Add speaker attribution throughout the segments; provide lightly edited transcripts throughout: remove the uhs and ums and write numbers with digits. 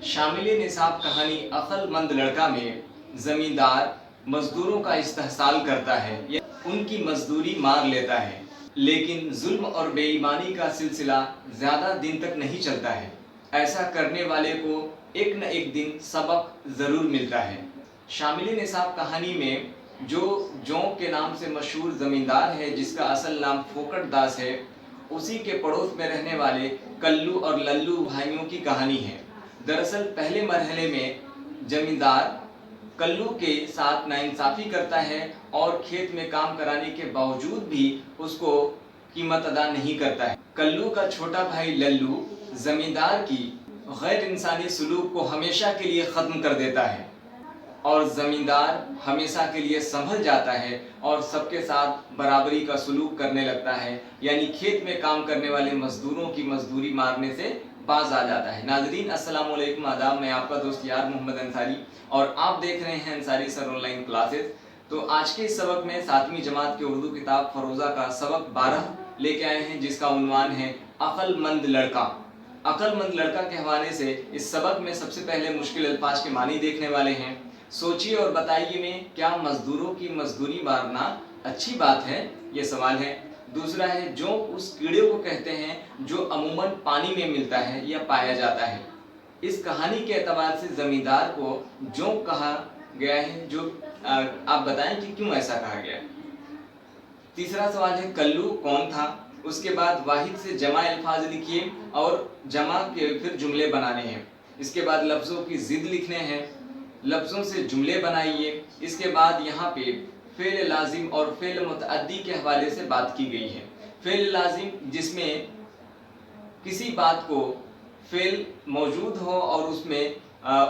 Speaker 1: शामिल निसाब कहानी अक्लमंद लड़का में ज़मींदार मज़दूरों का इस्तेहसाल करता है या उनकी मजदूरी मार लेता है, लेकिन जुल्म और बेईमानी का सिलसिला ज़्यादा दिन तक नहीं चलता है। ऐसा करने वाले को एक न एक दिन सबक ज़रूर मिलता है। शामिल निसाब कहानी में जो जोंक के नाम से मशहूर ज़मींदार है, जिसका असल नाम फोकट दास है, उसी के पड़ोस में रहने वाले कल्लू और लल्लू भाइयों की कहानी है। दरअसल पहले मरहले में जमींदार कल्लू के साथ नाइंसाफ़ी करता है और खेत में काम कराने के बावजूद भी उसको कीमत अदा नहीं करता है। कल्लू का छोटा भाई लल्लू जमींदार की गैर इंसानी सलूक को हमेशा के लिए ख़त्म कर देता है और ज़मींदार हमेशा के लिए संभल जाता है और सबके साथ बराबरी का सलूक करने लगता है, यानी खेत में काम करने वाले मज़दूरों की मजदूरी मारने से बाज आ जाता है। नाज़रीन अस्सलाम वालेकुम, आदाब। मैं आपका दोस्त यार मोहम्मद अंसारी और आप देख रहे हैं अंसारी सर ऑनलाइन क्लासेस। तो आज के इस सबक में 7वीं जमात की उर्दू किताब फ़रोज़ा का सबक 12 लेके आए हैं, जिसका उन्वान है अक्लमंद लड़का। अक्लमंद लड़का के हवाले से इस सबक में सबसे पहले मुश्किल अल्फाज के मानी देखने वाले हैं। सोचिए और बताइए में क्या मजदूरों की मजदूरी मारना अच्छी बात है, ये सवाल है। दूसरा है जोंक उस कीड़े को कहते हैं जो अमूमन पानी में मिलता है या पाया जाता है। इस कहानी के एतबार से ज़मींदार को जोंक कहा गया है, जो आप बताएं कि क्यों ऐसा कहा गया। तीसरा सवाल है कल्लू कौन था। उसके बाद वाहिद से जमा अल्फाज लिखिए और जमा के फिर जुमले बनाने हैं। इसके बाद लफ्ज़ों की ज़िद लिखने हैं, लफ्ज़ों से जुमले बनाइए। इसके बाद यहाँ पे फ़ेल लाजिम और फ़ेल मुतअद्दी के हवाले से बात की गई है। फ़ेल लाजिम जिसमें किसी बात को फ़ेल मौजूद हो और उसमें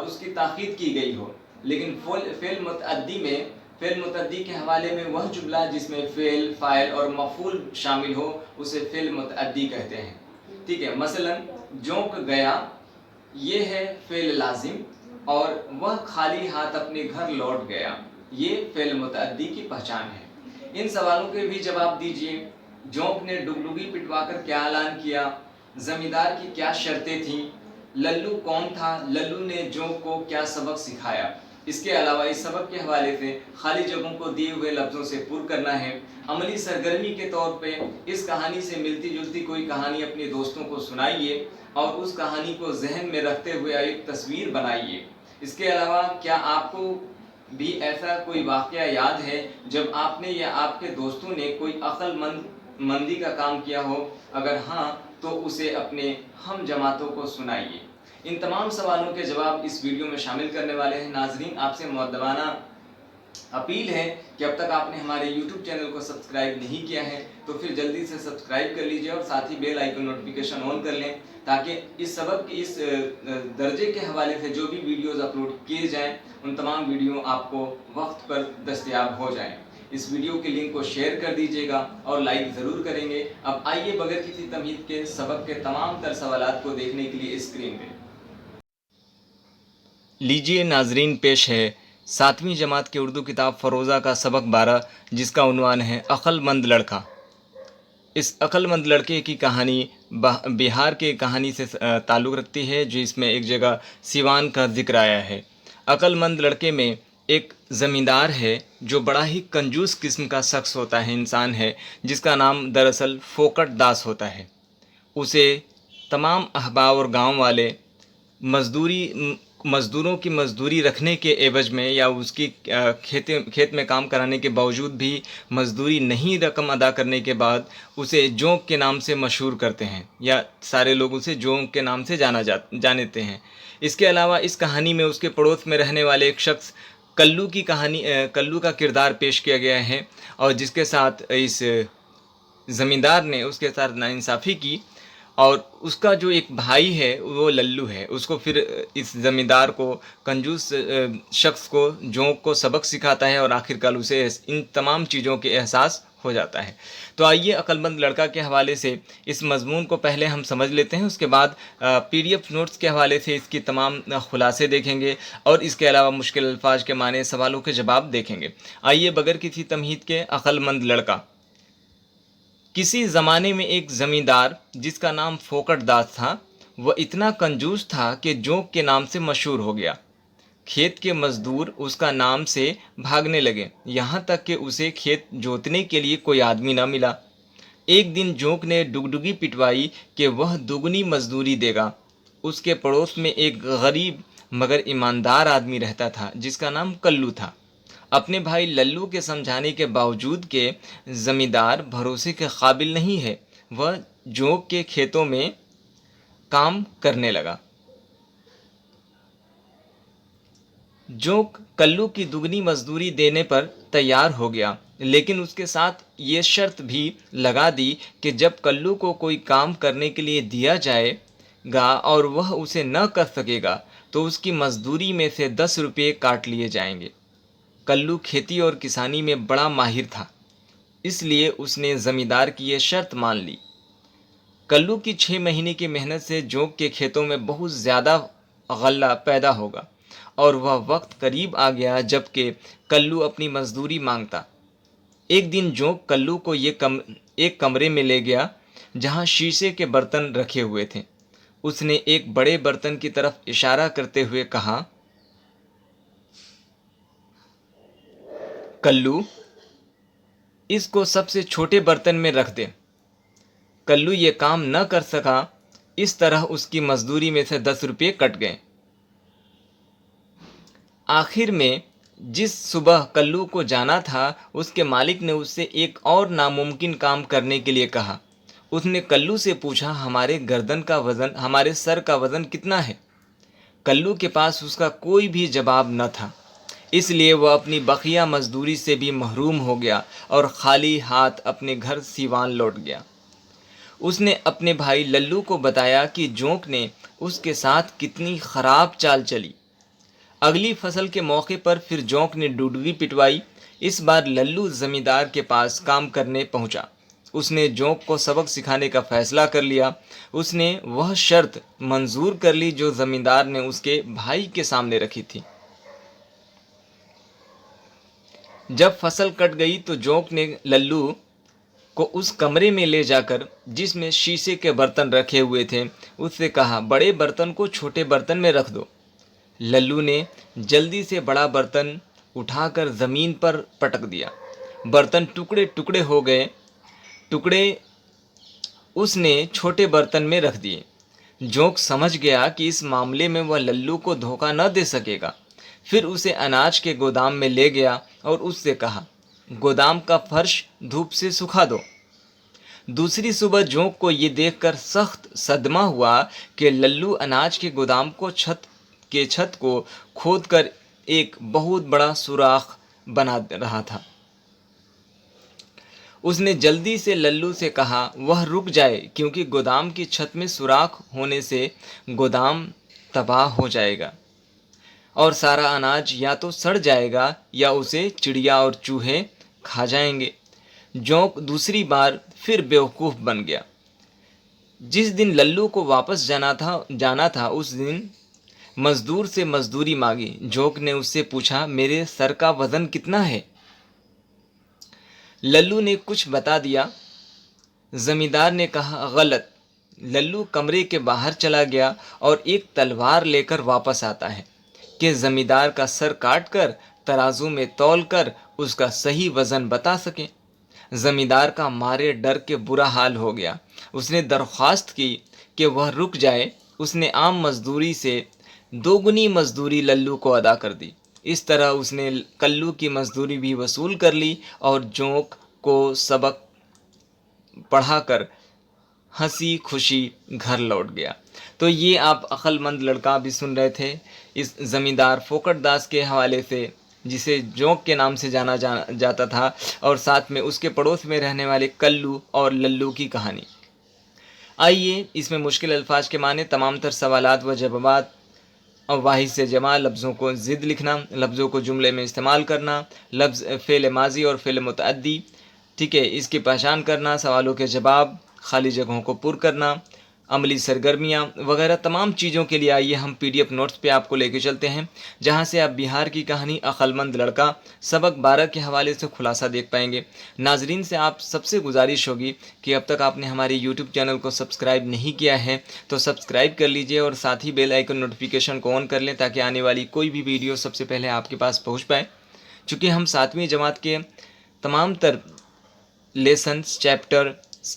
Speaker 1: उसकी ताक़ीद की गई हो, लेकिन फ़ेल मुतअद्दी में फ़ेल मुतअद्दी के हवाले में वह जुमला जिसमें फ़ेल, फ़ाइल और मफ़ूल शामिल हो उसे फ़ेल मुतअद्दी कहते हैं। ठीक है, मसलन जोंक गया, ये है फ़ेल लाजिम, और वह खाली हाथ अपने घर लौट गया, ये फ़ेल मुतअद्दी की पहचान है। इन सवालों के भी जवाब दीजिए। जोंक ने डुगडुगी पिटवाकर क्या ऐलान किया, ज़मींदार की क्या शर्तें थीं, लल्लू कौन था, लल्लू ने जोंक को क्या सबक सिखाया। इसके अलावा इस सबक के हवाले से खाली जगहों को दिए हुए लफ्ज़ों से पूर्ण करना है। अमली सरगर्मी के तौर पे इस कहानी से मिलती जुलती कोई कहानी अपने दोस्तों को सुनाइए और उस कहानी को जहन में रखते हुए एक तस्वीर बनाइए। इसके अलावा क्या आपको भी ऐसा कोई वाक़या याद है जब आपने या आपके दोस्तों ने कोई अक्लमंदी का काम किया हो? अगर हाँ तो उसे अपने हम जमातों को सुनाइए। इन तमाम सवालों के जवाब इस वीडियो में शामिल करने वाले हैं। नाजरीन, आपसे मुअद्दबाना अपील है कि अब तक आपने हमारे YouTube चैनल को सब्सक्राइब नहीं किया है तो फिर जल्दी से सब्सक्राइब कर लीजिए और साथ ही बेल आइकन नोटिफिकेशन ऑन कर लें, ताकि इस सबक के इस दर्जे के हवाले से जो भी वीडियोस अपलोड किए जाएं उन तमाम वीडियो आपको वक्त पर दस्तयाब हो जाएं। इस वीडियो के लिंक को शेयर कर दीजिएगा और लाइक ज़रूर करेंगे। अब आइए बगैर किसी तमहीद के सबक के तमाम तर सवालात को देखने के लिए स्क्रीन पे लीजिए। नाजरीन, पेश है 7वीं जमात की उर्दू किताब फ़रोज़ा का सबक 12, जिसका उन्वान है अक्लमंद लड़का। इस अक्लमंद लड़के की कहानी बिहार के कहानी से ताल्लुक़ रखती है, जो इसमें एक जगह सिवान का ज़िक्र आया है। अक्लमंद लड़के में एक ज़मींदार है जो बड़ा ही कंजूस किस्म का शख्स होता है, इंसान है, जिसका नाम दरअसल फोकट दास होता है। उसे तमाम अहबाब और गांव वाले मज़दूरों की मजदूरी रखने के एवज में या उसकी खेत में काम कराने के बावजूद भी मजदूरी नहीं रकम अदा करने के बाद उसे जोंक के नाम से मशहूर करते हैं, या सारे लोग उसे जोंक के नाम से जानते हैं। इसके अलावा इस कहानी में उसके पड़ोस में रहने वाले एक शख्स कल्लू का किरदार पेश किया गया है, और जिसके साथ इस ज़मींदार ने उसके साथ नाइंसाफ़ी की, और उसका जो एक भाई है वो लल्लू है। उसको फिर इस ज़मींदार को, कंजूस शख्स को, जोंक को सबक सिखाता है और आखिरकार उसे इन तमाम चीज़ों के एहसास हो जाता है। तो आइए अक्लमंद लड़का के हवाले से इस मज़मून को पहले हम समझ लेते हैं, उसके बाद PDF नोट्स के हवाले से इसकी तमाम खुलासे देखेंगे और इसके अलावा मुश्किल अल्फाज के माने, सवालों के जवाब देखेंगे। आइए बगैर किसी तमहीद के अक्लमंद लड़का। किसी ज़माने में एक ज़मींदार जिसका नाम फोकट दास था, वह इतना कंजूस था कि जोंक के नाम से मशहूर हो गया। खेत के मजदूर उसका नाम से भागने लगे, यहाँ तक कि उसे खेत जोतने के लिए कोई आदमी न मिला। एक दिन जोंक ने डुगडुगी पिटवाई कि वह दुगनी मजदूरी देगा। उसके पड़ोस में एक गरीब मगर ईमानदार आदमी रहता था जिसका नाम कल्लू था। अपने भाई लल्लू के समझाने के बावजूद के जमींदार भरोसे के काबिल नहीं है, वह जोंक के खेतों में काम करने लगा। जोंक कल्लू की दुगनी मजदूरी देने पर तैयार हो गया, लेकिन उसके साथ ये शर्त भी लगा दी कि जब कल्लू को कोई काम करने के लिए दिया जाएगा और वह उसे न कर सकेगा तो उसकी मजदूरी में से 10 रुपये काट लिए जाएंगे। कल्लू खेती और किसानी में बड़ा माहिर था, इसलिए उसने ज़मींदार की यह शर्त मान ली। कल्लू की 6 महीने की मेहनत से जोंक के खेतों में बहुत ज़्यादा गल्ला पैदा होगा और वह वक्त करीब आ गया जबकि कल्लू अपनी मजदूरी मांगता। एक दिन जोंक कल्लू को एक कमरे में ले गया जहां शीशे के बर्तन रखे हुए थे। उसने एक बड़े बर्तन की तरफ इशारा करते हुए कहा, कल्लू, इसको सबसे छोटे बर्तन में रख दे। कल्लू ये काम न कर सका। इस तरह उसकी मजदूरी में से 10 रुपये कट गए। आखिर में जिस सुबह कल्लू को जाना था उसके मालिक ने उससे एक और नामुमकिन काम करने के लिए कहा। उसने कल्लू से पूछा, हमारे सर का वज़न कितना है? कल्लू के पास उसका कोई भी जवाब न था, इसलिए वह अपनी बकिया मजदूरी से भी महरूम हो गया और खाली हाथ अपने घर सीवान लौट गया। उसने अपने भाई लल्लू को बताया कि जोंक ने उसके साथ कितनी ख़राब चाल चली। अगली फसल के मौके पर फिर जोंक ने डुडुगी पिटवाई। इस बार लल्लू ज़मींदार के पास काम करने पहुंचा। उसने जोंक को सबक सिखाने का फैसला कर लिया। उसने वह शर्त मंजूर कर ली जो ज़मींदार ने उसके भाई के सामने रखी थी। जब फसल कट गई तो जोंक ने लल्लू को उस कमरे में ले जाकर जिसमें शीशे के बर्तन रखे हुए थे उससे कहा, बड़े बर्तन को छोटे बर्तन में रख दो। लल्लू ने जल्दी से बड़ा बर्तन उठाकर ज़मीन पर पटक दिया। बर्तन टुकड़े टुकड़े हो गए। टुकड़े उसने छोटे बर्तन में रख दिए। जोंक समझ गया कि इस मामले में वह लल्लू को धोखा न दे सकेगा। फिर उसे अनाज के गोदाम में ले गया और उससे कहा, गोदाम का फर्श धूप से सुखा दो। दूसरी सुबह जोंक को ये देखकर सख्त सदमा हुआ कि लल्लू अनाज के गोदाम को छत को खोदकर एक बहुत बड़ा सुराख बना रहा था। उसने जल्दी से लल्लू से कहा वह रुक जाए, क्योंकि गोदाम की छत में सुराख होने से गोदाम तबाह हो जाएगा और सारा अनाज या तो सड़ जाएगा या उसे चिड़िया और चूहे खा जाएंगे। जोंक दूसरी बार फिर बेवकूफ़ बन गया। जिस दिन लल्लू को वापस जाना था उस दिन मजदूर से मजदूरी मांगी। जोंक ने उससे पूछा, मेरे सर का वज़न कितना है? लल्लू ने कुछ बता दिया। ज़मींदार ने कहा, गलत। लल्लू कमरे के बाहर चला गया और एक तलवार लेकर वापस आता है कि ज़मींदार का सर काटकर तराजू में तौल कर उसका सही वज़न बता सके। ज़मींदार का मारे डर के बुरा हाल हो गया। उसने दरख्वास्त की कि वह रुक जाए। उसने आम मजदूरी से दोगुनी मजदूरी लल्लू को अदा कर दी। इस तरह उसने कल्लू की मजदूरी भी वसूल कर ली और जोंक को सबक पढ़ाकर हंसी खुशी घर लौट गया। तो ये आप अक्लमंद लड़का भी सुन रहे थे इस ज़मींदार फोकट दास के हवाले से, जिसे जोंक के नाम से जाना जाता था, और साथ में उसके पड़ोस में रहने वाले कल्लू और लल्लू की कहानी। आइए इसमें मुश्किल अल्फाज के माने, तमाम तर सवालात व जवाबात और वाहिद से जमा, लफ्ज़ों को ज़िद लिखना, लफ्ज़ों को जुमले में इस्तेमाल करना, लफ्ज़ फ़ेल माजी और फ़ेल मुतअद्दी, ठीक है, इसकी पहचान करना, सवालों के जवाब, खाली जगहों को पुर करना, अमली सरगर्मियाँ वगैरह तमाम चीज़ों के लिए आइए हम PDF नोट्स पे आपको लेके चलते हैं, जहाँ से आप बिहार की कहानी अक्लमंद लड़का सबक 12 के हवाले से खुलासा देख पाएंगे। नाजरीन से आप सबसे गुजारिश होगी कि अब तक आपने हमारे YouTube चैनल को सब्सक्राइब नहीं किया है तो सब्सक्राइब कर लीजिए और साथ ही बेल आइकन नोटिफिकेशन को ऑन कर लें ताकि आने वाली कोई भी वीडियो सबसे पहले आपके पास पहुँच पाए। चूँकि हम 7वीं जमात के तमाम तर लेसन्स चैप्टर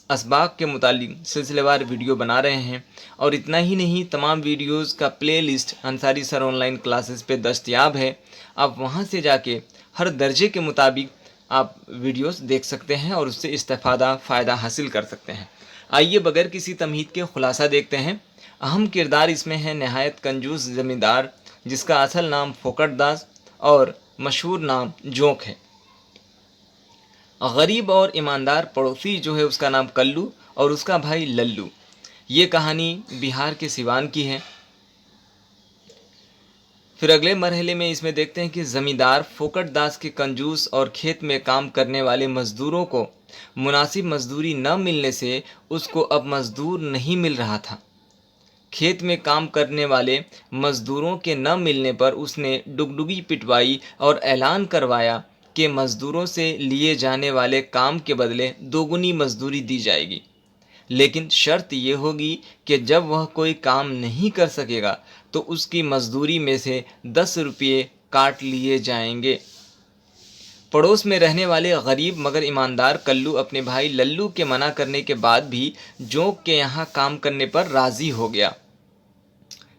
Speaker 1: असबाक के मुतालिक सिलसिलेवार वीडियो बना रहे हैं, और इतना ही नहीं तमाम वीडियोस का playlist Ansari sir online classes पे दस्तयाब है। आप वहां से जाके हर दर्जे के मुताबिक आप वीडियोस देख सकते हैं और उससे फ़ायदा हासिल कर सकते हैं। आइए बगैर किसी तमहीद के खुलासा देखते हैं। अहम किरदार इसमें है नहायत कंजूस ज़मींदार, जिसका असल नाम फोकट दास और मशहूर नाम जोंक है। गरीब और ईमानदार पड़ोसी जो है उसका नाम कल्लू और उसका भाई लल्लू। ये कहानी बिहार के सिवान की है। फिर अगले मरहले में इसमें देखते हैं कि ज़मींदार फोकट दास के कंजूस और खेत में काम करने वाले मज़दूरों को मुनासिब मजदूरी न मिलने से उसको अब मज़दूर नहीं मिल रहा था। खेत में काम करने वाले मज़दूरों के न मिलने पर उसने डुगडुगी पिटवाई और ऐलान करवाया कि मज़दूरों से लिए जाने वाले काम के बदले दोगुनी मजदूरी दी जाएगी, लेकिन शर्त ये होगी कि जब वह कोई काम नहीं कर सकेगा तो उसकी मजदूरी में से 10 रुपये काट लिए जाएंगे। पड़ोस में रहने वाले गरीब मगर ईमानदार कल्लू अपने भाई लल्लू के मना करने के बाद भी जोंक के यहाँ काम करने पर राज़ी हो गया।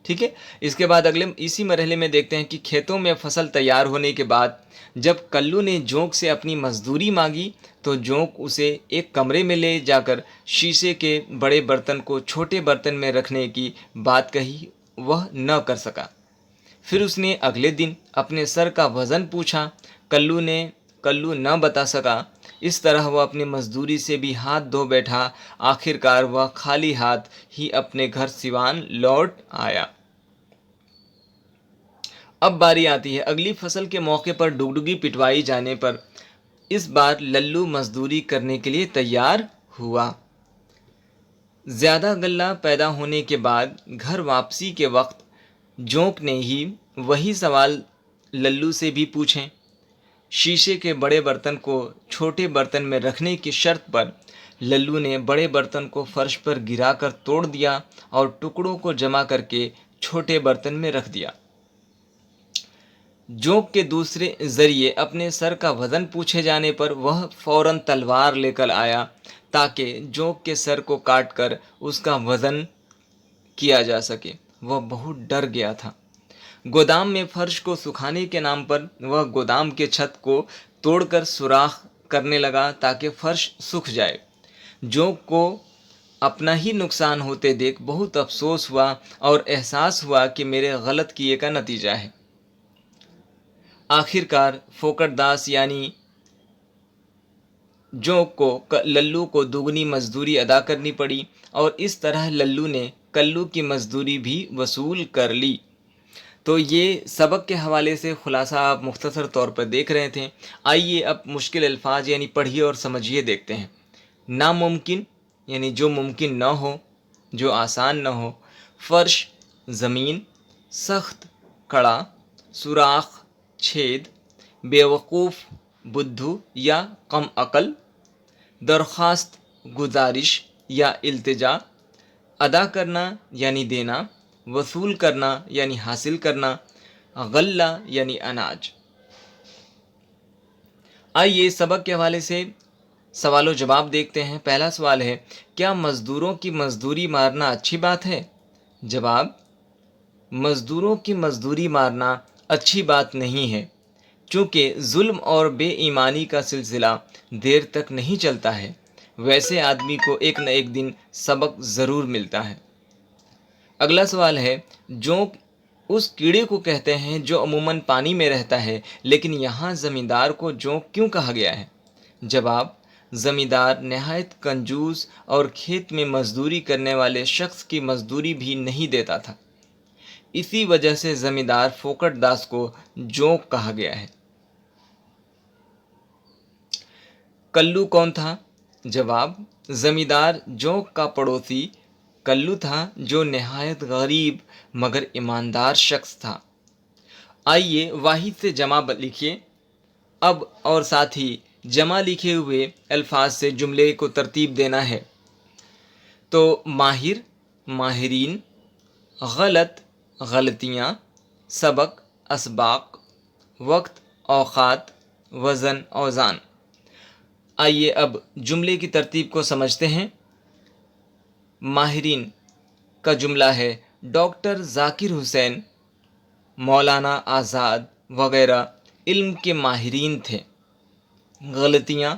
Speaker 1: ठीक है, इसके बाद अगले इसी मरहले में देखते हैं कि खेतों में फसल तैयार होने के बाद जब कल्लू ने जोंक से अपनी मजदूरी मांगी तो जोंक उसे एक कमरे में ले जाकर शीशे के बड़े बर्तन को छोटे बर्तन में रखने की बात कही, वह न कर सका। फिर उसने अगले दिन अपने सर का वज़न पूछा, कल्लू न बता सका। इस तरह वह अपनी मजदूरी से भी हाथ धो बैठा। आखिरकार वह खाली हाथ ही अपने घर सिवान लौट आया। अब बारी आती है अगली फसल के मौके पर डुगडुगी पिटवाई जाने पर। इस बार लल्लू मजदूरी करने के लिए तैयार हुआ। ज़्यादा गल्ला पैदा होने के बाद घर वापसी के वक्त जोंक ने ही वही सवाल लल्लू से भी पूछे। शीशे के बड़े बर्तन को छोटे बर्तन में रखने की शर्त पर लल्लू ने बड़े बर्तन को फर्श पर गिराकर तोड़ दिया और टुकड़ों को जमा करके छोटे बर्तन में रख दिया। जोंक के दूसरे जरिए अपने सर का वजन पूछे जाने पर वह फौरन तलवार लेकर आया ताकि जोंक के सर को काटकर उसका वजन किया जा सके। वह बहुत डर गया था। गोदाम में फर्श को सुखाने के नाम पर वह गोदाम के छत को तोड़कर सुराख करने लगा ताकि फर्श सूख जाए। जोंक को अपना ही नुकसान होते देख बहुत अफसोस हुआ और एहसास हुआ कि मेरे गलत किए का नतीजा है। आखिरकार फोकट दास यानी जोंक को लल्लू को दुगनी मजदूरी अदा करनी पड़ी और इस तरह लल्लू ने कल्लू की मजदूरी भी वसूल कर ली। तो ये सबक के हवाले से खुलासा आप मुख्तसर तौर पर देख रहे थे। आइए अब मुश्किल अल्फाज यानी पढ़िए और समझिए देखते हैं। नामुमकिन यानी जो मुमकिन न हो, जो आसान न हो। फ़र्श ज़मीन, सख्त कड़ा, सुराख छेद, बेवकूफ़ बुद्धू या कम अकल, दरख्वास्त गुजारिश या इल्तिजा, अदा करना यानी देना, वसूल करना यानी हासिल करना, गल्ला यानी अनाज। आइए सबक के हवाले से सवाल व जवाब देखते हैं। पहला सवाल है, क्या मज़दूरों की मजदूरी मारना अच्छी बात है? जवाब, मज़दूरों की मजदूरी मारना अच्छी बात नहीं है, चूँकि जुल्म और बेईमानी का सिलसिला देर तक नहीं चलता है। वैसे आदमी को एक न एक दिन सबक ज़रूर मिलता है। अगला सवाल है, जोंक उस कीड़े को कहते हैं जो अमूमन पानी में रहता है, लेकिन यहाँ ज़मींदार को जोंक क्यों कहा गया है? जवाब, ज़मींदार नहायत कंजूस और खेत में मजदूरी करने वाले शख्स की मजदूरी भी नहीं देता था। इसी वजह से ज़मींदार फोकट दास को जोंक कहा गया है। कल्लू कौन था? जवाब, ज़मींदार जोंक का पड़ोसी कल्लू था जो नहायत गरीब मगर ईमानदार शख्स था। आइए वाहिद से जमा लिखिए अब और साथ ही जमा लिखे हुए अल्फाज से जुमले को तरतीब देना है। तो माहिर, माहिरीन, गलत, गलतियाँ, सबक, असबाक, वक्त, औक़ात, वज़न, औज़ान। आइए अब जुमले की तरतीब को समझते हैं। माहिरीन का जुमला है डॉक्टर ज़ाकिर हुसैन, मौलाना आज़ाद वगैरह इल्म के माहिरीन थे। गलतियाँ,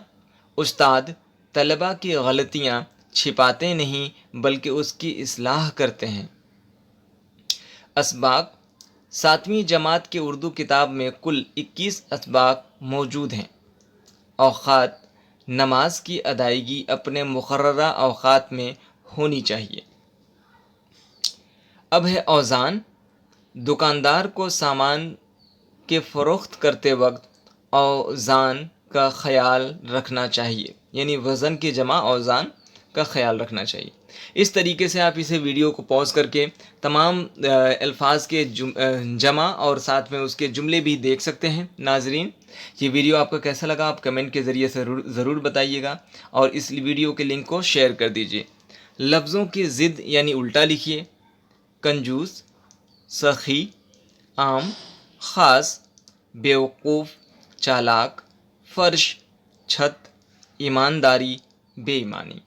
Speaker 1: उस्ताद तलबा की गलतियाँ छिपाते नहीं बल्कि उसकी इस्लाह करते हैं। असबाक, 7वीं जमात की उर्दू किताब में कुल 21 असबाक मौजूद हैं। औक़ात, नमाज की अदायगी अपने मुक़र्ररा औक़ात में होनी चाहिए। अब है औज़ान, दुकानदार को सामान के फ़रोख्त करते वक्त औज़ान का ख़याल रखना चाहिए, यानी वज़न की जमा औज़ान का ख़याल रखना चाहिए। इस तरीके से आप इसे वीडियो को पॉज़ करके तमाम अल्फाज के जमा और साथ में उसके जुमले भी देख सकते हैं। नाज़रीन, ये वीडियो आपको कैसा लगा आप कमेंट के ज़रिए से ज़रूर बताइएगा और इस वीडियो के लिंक को शेयर कर दीजिए। लफ्ज़ों की ज़िद यानी उल्टा लिखिए। कंजूस, सखी, आम, ख़ास, बेवकूफ़, चालाक, फ़र्श, छत, ईमानदारी, बेईमानी।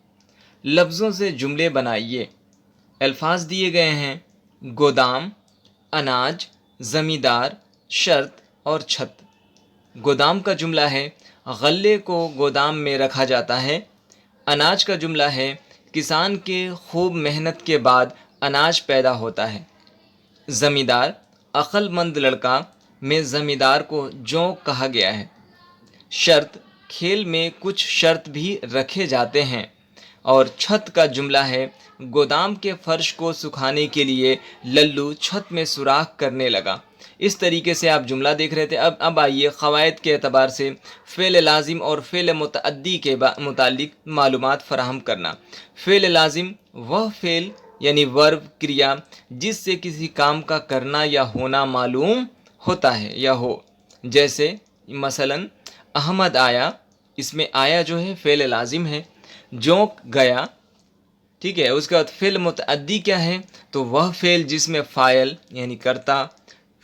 Speaker 1: लफ्ज़ों से जुमले बनाइए। अल्फाज दिए गए हैं गोदाम, अनाज, ज़मींदार, शर्त और छत। गोदाम का जुमला है गल्ले को गोदाम में रखा जाता है। अनाज का जुमला है किसान के खूब मेहनत के बाद अनाज पैदा होता है। ज़मींदार, अक्लमंद लड़का में ज़मींदार को जोंक कहा गया है। शर्त, खेल में कुछ शर्त भी रखे जाते हैं। और छत का जुमला है गोदाम के फर्श को सुखाने के लिए लल्लू छत में सुराख करने लगा। इस तरीके से आप जुमला देख रहे थे। अब आइए क़वायद के एतबार से फ़ेल लाजिम और फ़ेल मुतअद्दी के मुतालिक मालूमात फ़राहम करना। फ़ेल लाजिम वह फ़ेल यानी वर्ब क्रिया जिससे किसी काम का करना या होना मालूम होता है या हो। जैसे मसलन अहमद आया, इसमें आया जो है फ़ेल लाजिम है। जोंक गया, ठीक है। उसके बाद फ़ेल मुतअद्दी क्या है, तो वह फ़ेल जिसमें फ़ाइल यानी कर्ता,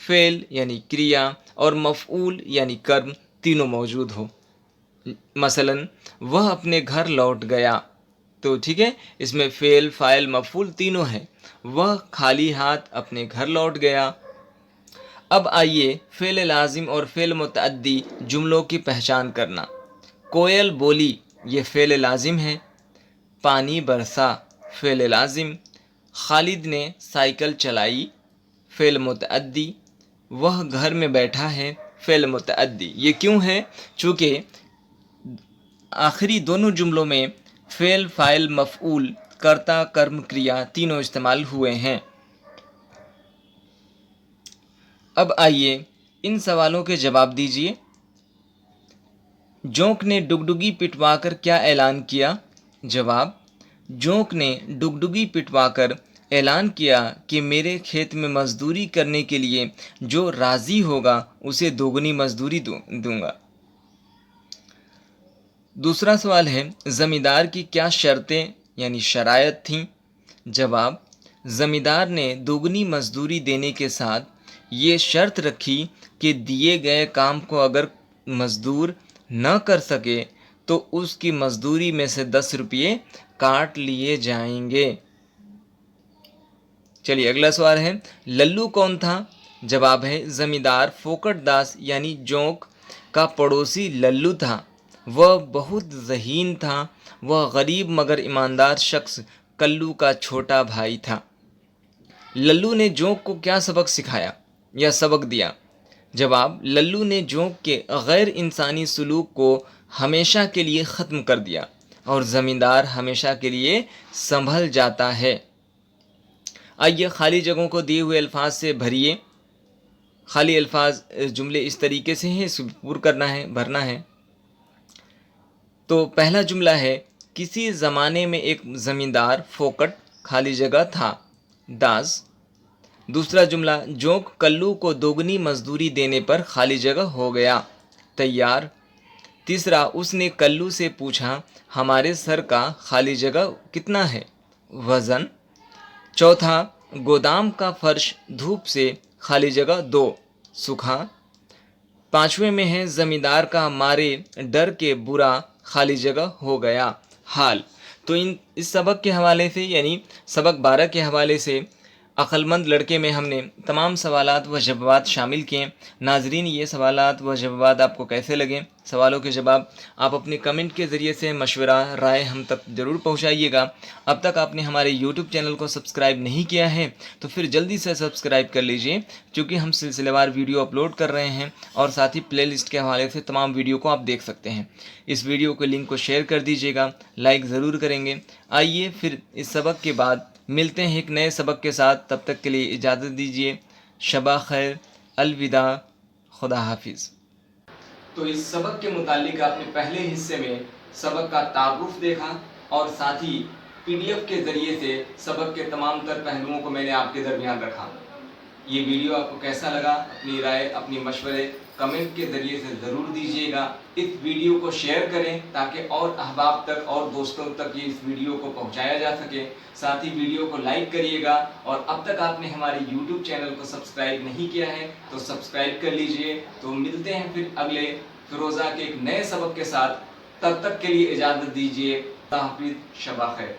Speaker 1: फ़ेल यानी क्रिया और मफ़ऊल यानी कर्म तीनों मौजूद हो। मसलन वह अपने घर लौट गया, तो ठीक है, इसमें फ़ेल, फ़ाइल, मफ़ऊल तीनों हैं। वह खाली हाथ अपने घर लौट गया। अब आइए फ़ेल लाजिम और फ़ेल मुतअद्दी जुमलों की पहचान करना। कोयल बोली, ये फ़ेल लाजिम है। पानी बरसा, फ़ेल लाजिम। खालिद ने साइकिल चलाई, फ़ेल मुतअद्दी। वह घर में बैठा है, फ़ेल मुतअद्दी। ये क्यों है? चूँकि आखिरी दोनों जुमलों में फ़ेल, फ़ाइल, मफ़ऊल, कर्ता, कर्म, क्रिया तीनों इस्तेमाल हुए हैं। अब आइए इन सवालों के जवाब दीजिए। जोंक ने डुगडुगी पिटवाकर क्या ऐलान किया? जवाब, जोंक ने डुगडुगी पिटवाकर ऐलान किया कि मेरे खेत में मजदूरी करने के लिए जो राज़ी होगा उसे दोगुनी मजदूरी दूंगा। दूसरा सवाल है ज़मींदार की क्या शर्तें यानी शरायत थीं? जवाब, ज़मींदार ने दोगुनी मजदूरी देने के साथ ये शर्त रखी कि दिए गए काम को अगर मजदूर न कर सके तो उसकी मजदूरी में से 10 रुपये काट लिए जाएंगे। चलिए अगला सवाल है लल्लू कौन था? जवाब है ज़मींदार फोकट दास यानी जोंक का पड़ोसी लल्लू था। वह बहुत ज़हीन था। वह गरीब मगर ईमानदार शख्स कल्लू का छोटा भाई था। लल्लू ने जोंक को क्या सबक सिखाया या सबक दिया? जवाब, लल्लू ने जोंक के गैर इंसानी सलूक को हमेशा के लिए ख़त्म कर दिया और ज़मींदार हमेशा के लिए संभल जाता है। आइए खाली जगहों को दिए हुए अल्फाज से भरिए। खाली अल्फाज जुमले इस तरीके से हैं, इसको पूरा करना है, भरना है। तो पहला जुमला है किसी ज़माने में एक ज़मींदार फोकट खाली जगह था, दास। दूसरा जुमला, जोंक कल्लू को दोगुनी मजदूरी देने पर खाली जगह हो गया, तैयार। तीसरा, उसने कल्लू से पूछा, हमारे सर का खाली जगह कितना है, वज़न। चौथा, गोदाम का फर्श धूप से खाली जगह 2, सूखा। पांचवें में है, जमींदार का मारे डर के बुरा खाली जगह हो गया, हाल। तो इस सबक के हवाले से यानी सबक 12 के हवाले से अक्लमंद लड़के में हमने तमाम सवालात व जवाबात शामिल किए। नाजरीन, ये सवालात व जवाबात आपको कैसे लगे? सवालों के जवाब आप अपने कमेंट के ज़रिए से मशवरा राय हम तक ज़रूर पहुंचाइएगा। अब तक आपने हमारे यूट्यूब चैनल को सब्सक्राइब नहीं किया है तो फिर जल्दी से सब्सक्राइब कर लीजिए, क्योंकि हम सिलसिलेवार वीडियो अपलोड कर रहे हैं और साथ ही प्ले लिस्ट के हवाले से तमाम वीडियो को आप देख सकते हैं। इस वीडियो के लिंक को शेयर कर दीजिएगा, लाइक ज़रूर करेंगे। आइए फिर इस सबक के बाद मिलते हैं एक नए सबक के साथ। तब तक के लिए इजाज़त दीजिए। शबा खैर, अलविदा, खुदा हाफिज़। तो इस सबक के मुतालिक आपने पहले हिस्से में सबक का तारुफ देखा और साथ ही PDF के ज़रिए से सबक के तमाम तर पहलुओं को मैंने आपके दरमियान रखा। ये वीडियो आपको कैसा लगा? अपनी राय, अपनी मशवरे कमेंट के ज़रिए से ज़रूर दीजिएगा। इस वीडियो को शेयर करें ताकि और अहबाब तक और दोस्तों तक ये इस वीडियो को पहुंचाया जा सके। साथ ही वीडियो को लाइक करिएगा और अब तक आपने हमारे YouTube चैनल को सब्सक्राइब नहीं किया है तो सब्सक्राइब कर लीजिए। तो मिलते हैं फिर अगले फिरोज़ा के एक नए सबक के साथ। तब तक के लिए इजाज़त दीजिए। हाफिज़, शबा खैर।